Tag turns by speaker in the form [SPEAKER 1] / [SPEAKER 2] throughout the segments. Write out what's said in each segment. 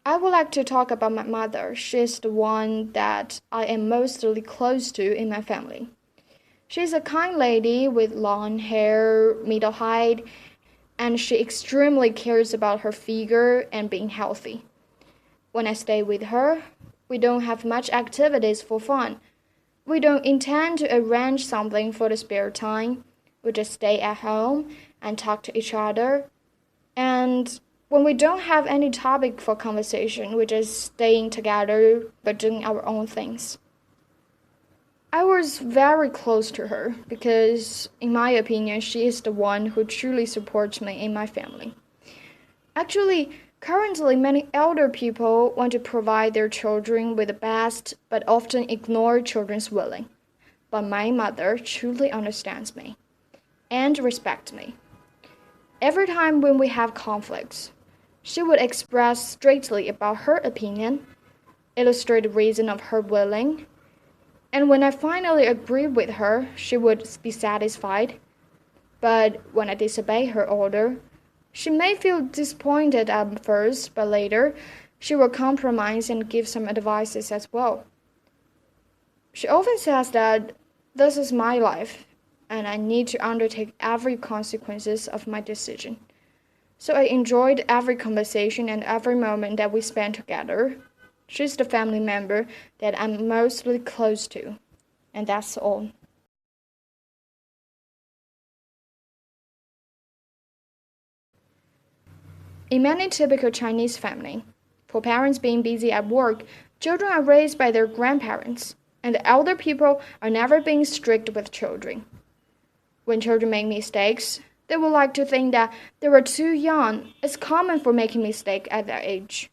[SPEAKER 1] I would like to talk about my mother. She's the one that I am mostly close to in my family. She's a kind lady with long hair, middle height, and she extremely cares about her figure and being healthy. When I stay with her, we don't have much activities for fun. We don't intend to arrange something for the spare time. We just stay at home and talk to each other. And when we don't have any topic for conversation, we're just staying together but doing our own things. I was very close to her because, in my opinion, she is the one who truly supports me in my family. Actually, currently, many elder people want to provide their children with the best but often ignore children's willing. But my mother truly understands me and respects me. Every time when we have conflicts, she would express straightly about her opinion, illustrate the reason of her willing, and when I finally agreed with her, she would be satisfied. But when I disobey her order, she may feel disappointed at first, but later she will compromise and give some advices as well. She often says that this is my life, and I need to undertake every consequences of my decision. So I enjoyed every conversation and every moment that we spent together. She's the family member that I'm mostly close to, and that's all. In many typical Chinese families, for parents being busy at work, children are raised by their grandparents, and the elder people are never being strict with children. When children make mistakes, they would like to think that they were too young. It's common for making mistakes at their age.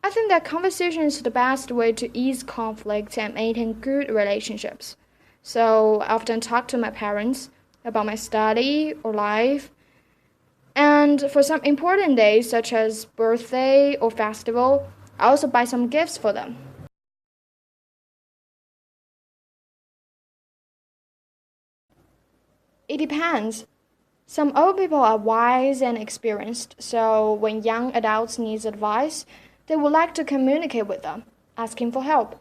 [SPEAKER 1] I think that conversation is the best way to ease conflicts and maintain good relationships. So I often talk to my parents about my study or life. And for some important days, such as birthday or festival, I also buy some gifts for them. It depends. Some old people are wise and experienced, so when young adults need advice, they would like to communicate with them, asking for help.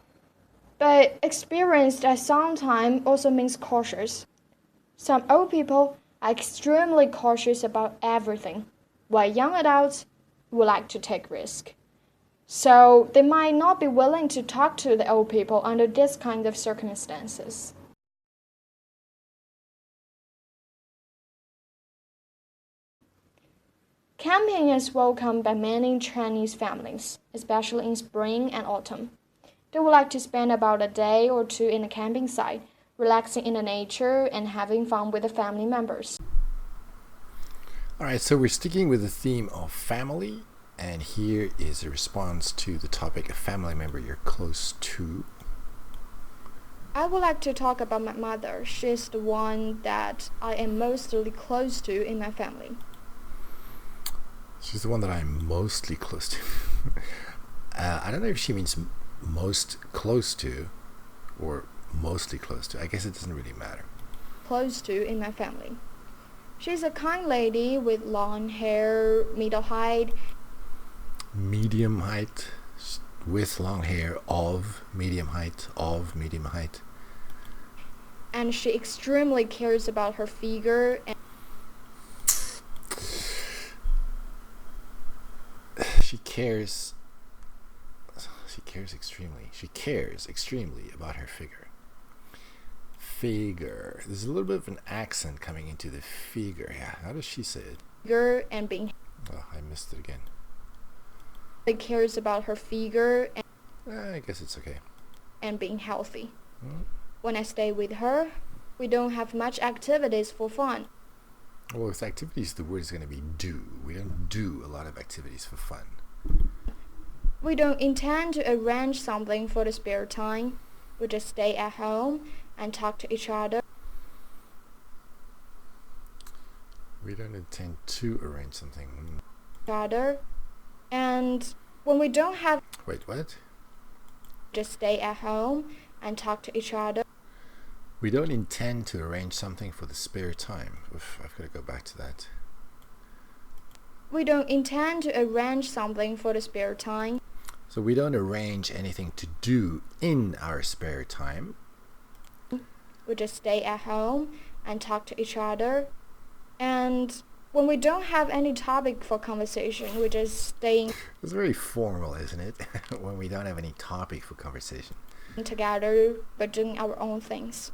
[SPEAKER 1] But experienced at some time also means cautious. Some old people are extremely cautious about everything, while young adults would like to take risk. So they might not be willing to talk to the old people under this kind of circumstances. Camping is welcomed by many Chinese families, especially in spring and autumn. They would like to spend about a day or two in a camping site, relaxing in the nature and having fun with the family members.
[SPEAKER 2] All right, so we're sticking with the theme of family, and here is a response to the topic: a family member you're close to.
[SPEAKER 1] I would like to talk about my mother. She's the one that I am mostly close to in my family.
[SPEAKER 2] She's the one that I'm mostly close to. I don't know if she means most close to or mostly close to. I guess it doesn't really matter.
[SPEAKER 1] Close to in my family. She's a kind lady with long hair, middle height.
[SPEAKER 2] Medium height, with long hair, of medium height,
[SPEAKER 1] And she extremely cares about her figure and
[SPEAKER 2] She cares extremely about her figure. There's a little bit of an accent coming into the figure. Yeah, how does she say it?
[SPEAKER 1] figure and being
[SPEAKER 2] Oh, I missed it again.
[SPEAKER 1] cares about her figure
[SPEAKER 2] I guess it's okay.
[SPEAKER 1] and being healthy.
[SPEAKER 2] Hmm.
[SPEAKER 1] When I stay with her, we don't have much activities for fun.
[SPEAKER 2] Well, with activities, the word is going to be do. We don't do a lot of activities for fun.
[SPEAKER 1] We don't intend to arrange something for the spare time. We just stay at home and talk to each other.
[SPEAKER 2] We don't intend to arrange something.
[SPEAKER 1] And when we don't have,
[SPEAKER 2] Wait, what?
[SPEAKER 1] just stay at home and talk to each other.
[SPEAKER 2] We don't intend to arrange something for the spare time. Oof, I've got to go back to that.
[SPEAKER 1] We don't intend to arrange something for the spare time.
[SPEAKER 2] So we don't arrange anything to do in our spare time.
[SPEAKER 1] We just stay at home and talk to each other. And when we don't have any topic for conversation, we just stay
[SPEAKER 2] It's very formal, isn't it? When we don't have any topic for conversation.
[SPEAKER 1] together but doing our own things.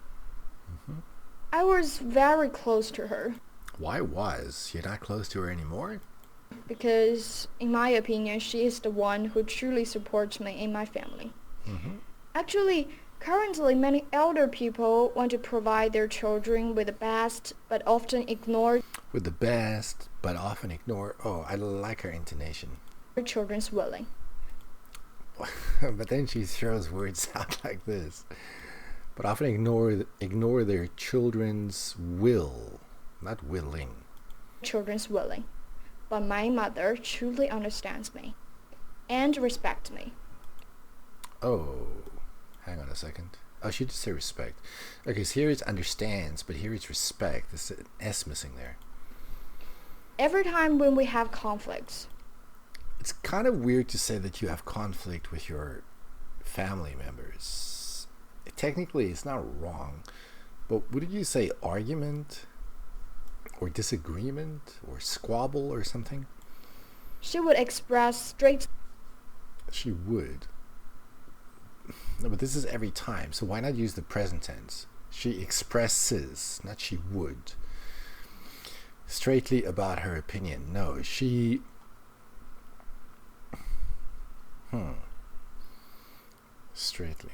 [SPEAKER 2] Mm-hmm.
[SPEAKER 1] I was very close to her.
[SPEAKER 2] Why was? You're not close to her anymore?
[SPEAKER 1] Because, in my opinion, she is the one who truly supports me and my family.
[SPEAKER 2] Mm-hmm.
[SPEAKER 1] Actually, currently many elder people want to provide their children with the best, but often ignore
[SPEAKER 2] With the best, but often ignore. Oh, I like her intonation.
[SPEAKER 1] their children's willing.
[SPEAKER 2] But then she throws words out like this. But often ignore their children's will, not willing.
[SPEAKER 1] Children's willing. But my mother truly understands me and respects me.
[SPEAKER 2] Oh, hang on a second. Oh, she did say respect. Okay, so here it's understands, but here it's respect. There's an S missing there.
[SPEAKER 1] Every time when we have conflicts,
[SPEAKER 2] It's kind of weird to say that you have conflict with your family members. Technically, it's not wrong, but wouldn't you say argument or disagreement or squabble or something?
[SPEAKER 1] she would express straight.
[SPEAKER 2] She would. No, but this is every time, so why not use the present tense? She expresses, not she would. Straightly about her opinion. No, she... Straightly.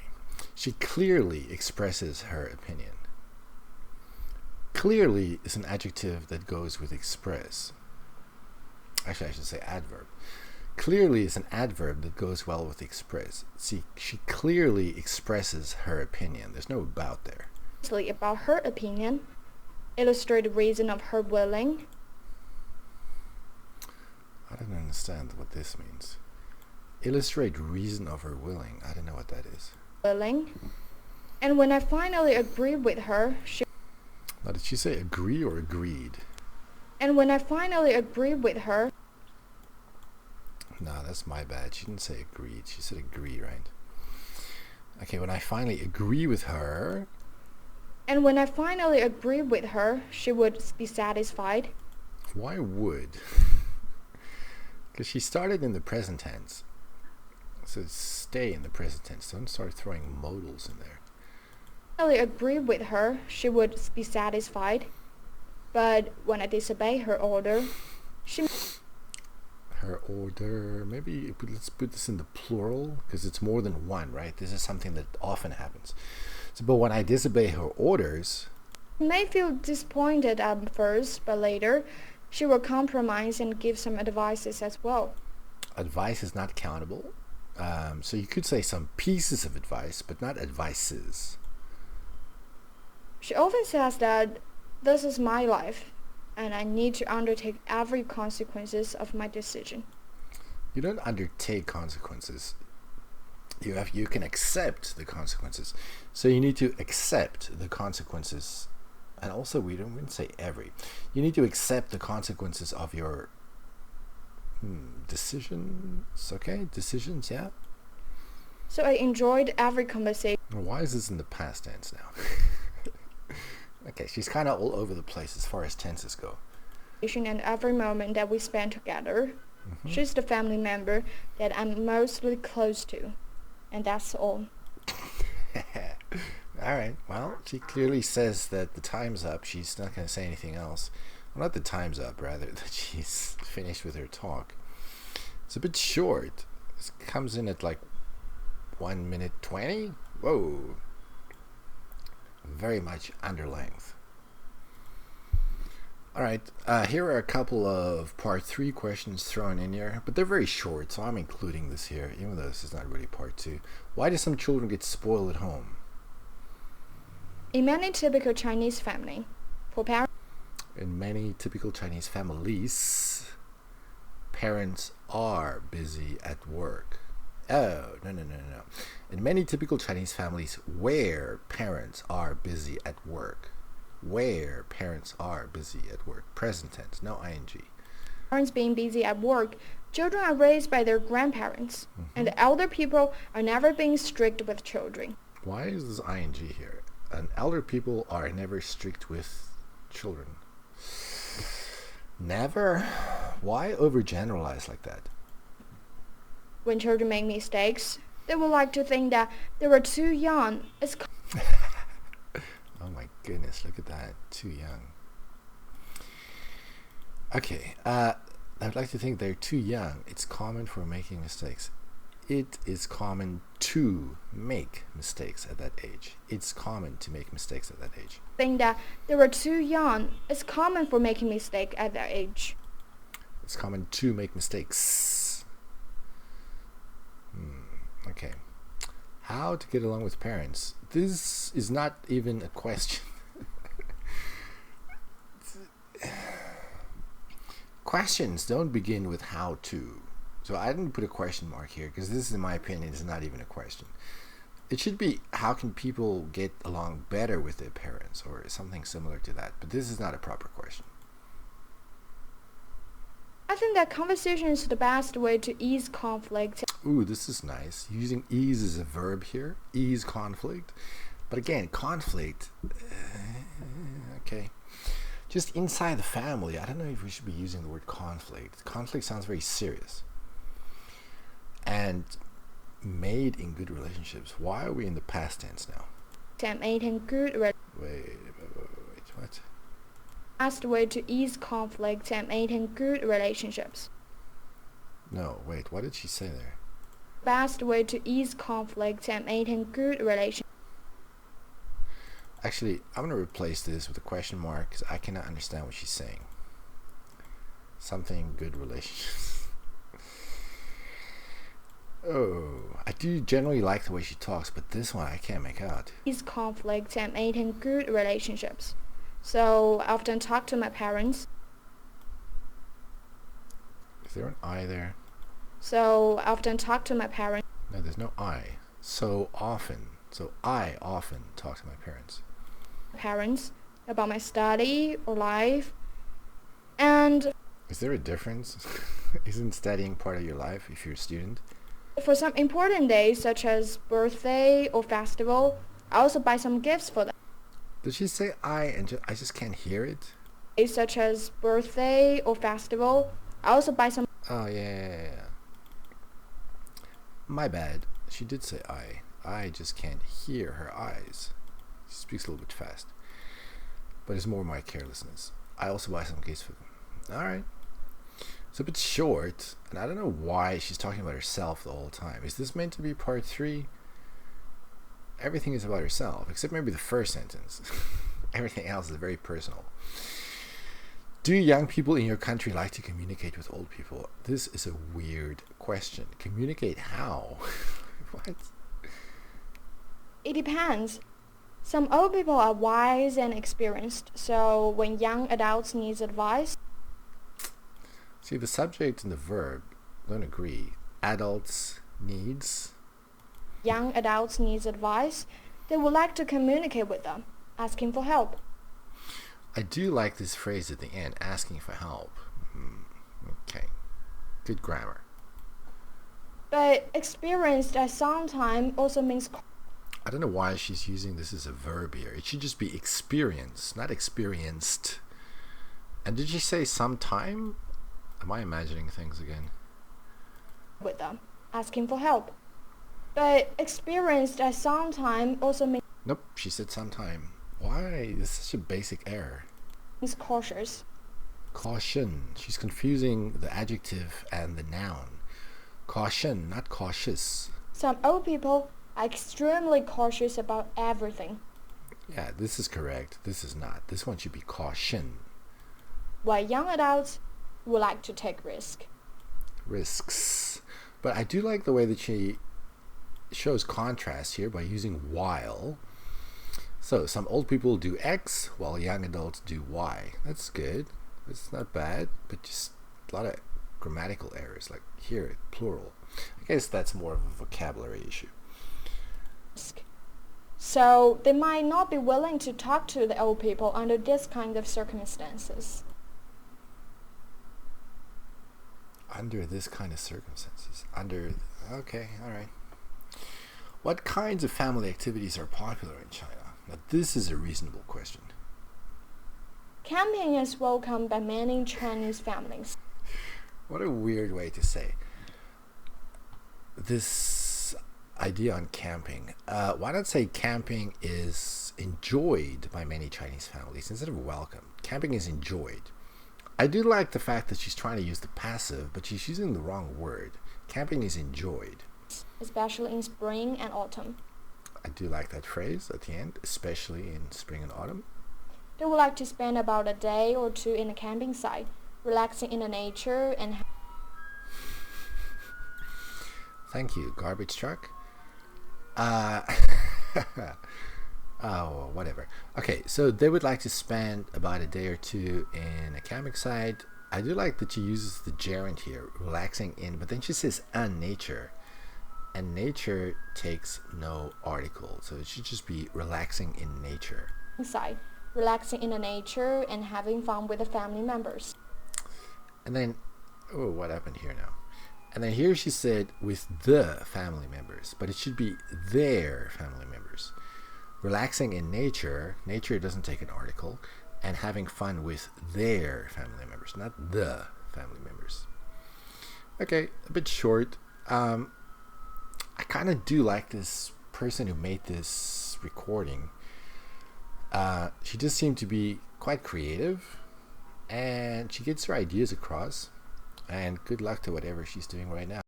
[SPEAKER 2] She clearly expresses her opinion. Clearly is an adjective that goes with express. Actually, I should say adverb. Clearly is an adverb that goes well with express. See, she clearly expresses her opinion. There's no about there.
[SPEAKER 1] About her opinion, illustrate the reason of her willing.
[SPEAKER 2] I don't understand what this means. Illustrate reason of her willing. I don't know what that is.
[SPEAKER 1] Willing. And when I finally agreed with her,
[SPEAKER 2] Now, did she say agree or agreed?
[SPEAKER 1] And when I finally agreed with her,
[SPEAKER 2] No, that's my bad. She didn't say agreed. She said agree, right? Okay, when I finally agree with her...
[SPEAKER 1] And when I finally agreed with her, she would be satisfied.
[SPEAKER 2] Why would? Because she started in the present tense. So stay in the present tense. Don't start throwing modals in there.
[SPEAKER 1] Finally agreed with her, she would be satisfied. But when I disobey her order, she...
[SPEAKER 2] Her order, maybe let's put this in the plural because it's more than one, right? This is something that often happens. So, but when I disobey her orders,
[SPEAKER 1] may feel disappointed at first, but later she will compromise and give some advices as well.
[SPEAKER 2] Advice is not countable. So you could say some pieces of advice, but not advices.
[SPEAKER 1] She often says that this is my life, and I need to undertake every consequences of my decision.
[SPEAKER 2] You don't undertake consequences. You can accept the consequences. So you need to accept the consequences. And also we wouldn't say every. You need to accept the consequences of your decisions. Okay? Decisions, yeah?
[SPEAKER 1] So I enjoyed every conversation.
[SPEAKER 2] Why is this in the past tense now? Okay, she's kind of all over the place as far as tenses go.
[SPEAKER 1] And every moment that we spend together.
[SPEAKER 2] Mm-hmm.
[SPEAKER 1] She's the family member that I'm mostly close to. And that's all.
[SPEAKER 2] Alright, well, she clearly says that the time's up. She's not going to say anything else. Well, not the time's up, rather, that she's finished with her talk. It's a bit short. This comes in at like 1 minute 20. Whoa. Very much under length. Alright, here are a couple of part 3 questions thrown in here, but they're very short, so I'm including this here, even though this is not really part 2. Why do some children get spoiled at home?
[SPEAKER 1] In many typical Chinese family, for parents,
[SPEAKER 2] In many typical Chinese families, parents are busy at work Oh, no, no, no, no, no. In many typical Chinese families where parents are busy at work, where parents are busy at work, present tense, no ing.
[SPEAKER 1] Parents being busy at work, children are raised by their grandparents, and the elder people are never being strict with children.
[SPEAKER 2] Why is this ing here? And elder people are never strict with children. Never? Why overgeneralize like that?
[SPEAKER 1] When children make mistakes, they would like to think that they were too young. It's
[SPEAKER 2] Oh my goodness, look at that. Too young. Okay, I'd like to think they're too young. It's common for making mistakes. It is common to make mistakes at that age. It's common to make mistakes at that age.
[SPEAKER 1] think that they were too young. It's common for making mistakes at that age.
[SPEAKER 2] It's common to make mistakes. Okay. How to get along with parents? This is not even a question. Questions don't begin with how to. So I didn't put a question mark here because this, in my opinion, is not even a question. It should be how can people get along better with their parents or something similar to that. But this is not a proper question.
[SPEAKER 1] I think that conversation is the best way to ease conflict.
[SPEAKER 2] Ooh, this is nice. Using ease as a verb here. Ease conflict. But again, conflict. Okay. Just inside the family, I don't know if we should be using the word conflict. Conflict sounds very serious. And made in good relationships. Why are we in the past tense now?
[SPEAKER 1] Maintain good
[SPEAKER 2] Wait, what?
[SPEAKER 1] best way to ease conflict and maintain good relationships.
[SPEAKER 2] No, wait, what did she say there?
[SPEAKER 1] Best way to ease conflict and maintain good relationships.
[SPEAKER 2] Actually, I'm going to replace this with a question mark because I cannot understand what she's saying. Something good relationships. Oh, I do generally like the way she talks, but this one I can't make out.
[SPEAKER 1] Ease conflict and maintain good relationships. So I often talk to my parents.
[SPEAKER 2] Is there an I there?
[SPEAKER 1] So I often talk to my parents.
[SPEAKER 2] No, there's no I. So often. So I often talk to my parents.
[SPEAKER 1] Parents about my study or life. And
[SPEAKER 2] Is there a difference? Isn't studying part of your life if you're a student?
[SPEAKER 1] for some important days such as birthday or festival, I also buy some gifts for them.
[SPEAKER 2] Did she say I and I just can't hear it?
[SPEAKER 1] Days such as birthday or festival, I also buy some.
[SPEAKER 2] Oh, yeah. My bad. She did say I. I just can't hear her eyes. She speaks a little bit fast. But it's more my carelessness. I also buy some gifts for them. Alright. It's a bit short, and I don't know why she's talking about herself the whole time. Is this meant to be part 3? Everything is about herself, except maybe the first sentence. Everything else is very personal. Do young people in your country like to communicate with old people? This is a weird question. Communicate how? What?
[SPEAKER 1] It depends. Some old people are wise and experienced, so when young adults need advice,
[SPEAKER 2] See, the subject and the verb don't agree. Adults needs.
[SPEAKER 1] young adults need advice, they would like to communicate with them, asking for help.
[SPEAKER 2] I do like this phrase at the end, asking for help. Okay. Good grammar.
[SPEAKER 1] But experienced at some time also means
[SPEAKER 2] I don't know why she's using this as a verb here. It should just be experienced, not experienced. And did she say sometime? Am I imagining things again?
[SPEAKER 1] with them, asking for help. But experienced at some time also
[SPEAKER 2] Nope, she said sometime. Why? This is such a basic error.
[SPEAKER 1] means cautious.
[SPEAKER 2] Caution. She's confusing the adjective and the noun. Caution, not cautious.
[SPEAKER 1] Some old people are extremely cautious about everything,
[SPEAKER 2] Yeah, this is correct. This is not. This one should be caution.
[SPEAKER 1] while young adults would like to take risk.
[SPEAKER 2] Risks. But I do like the way that she shows contrast here by using while. So some old people do X while young adults do Y. That's good. It's not bad, but just a lot of grammatical errors, like here, plural. I guess that's more of a vocabulary issue.
[SPEAKER 1] So they might not be willing to talk to the old people under this kind of circumstances.
[SPEAKER 2] Under this kind of circumstances. Okay, all right. What kinds of family activities are popular in China? Now, this is a reasonable question.
[SPEAKER 1] Camping is welcomed by many Chinese families.
[SPEAKER 2] What a weird way to say this idea on camping. Why not say camping is enjoyed by many Chinese families instead of welcome? Camping is enjoyed. I do like the fact that she's trying to use the passive, but she's using the wrong word. Camping is enjoyed.
[SPEAKER 1] Especially in spring and autumn.
[SPEAKER 2] I do like that phrase at the end, especially in spring and autumn.
[SPEAKER 1] They would like to spend about a day or two in a camping site, relaxing in the nature and...
[SPEAKER 2] Thank you, garbage truck. Oh, whatever. Okay, so they would like to spend about a day or two in a camping site. I do like that she uses the gerund here, relaxing in, but then she says "and nature." And nature takes no article, so it should just be relaxing in nature.
[SPEAKER 1] Site, relaxing in the nature and having fun with the family members.
[SPEAKER 2] And then, oh, what happened here now? And then here she said with the family members, but it should be their family members. Relaxing in nature, nature doesn't take an article, and having fun with their family members, not the family members. Okay, a bit short. I kind of do like this person who made this recording. She just seemed to be quite creative, and she gets her ideas across. And good luck to whatever she's doing right now.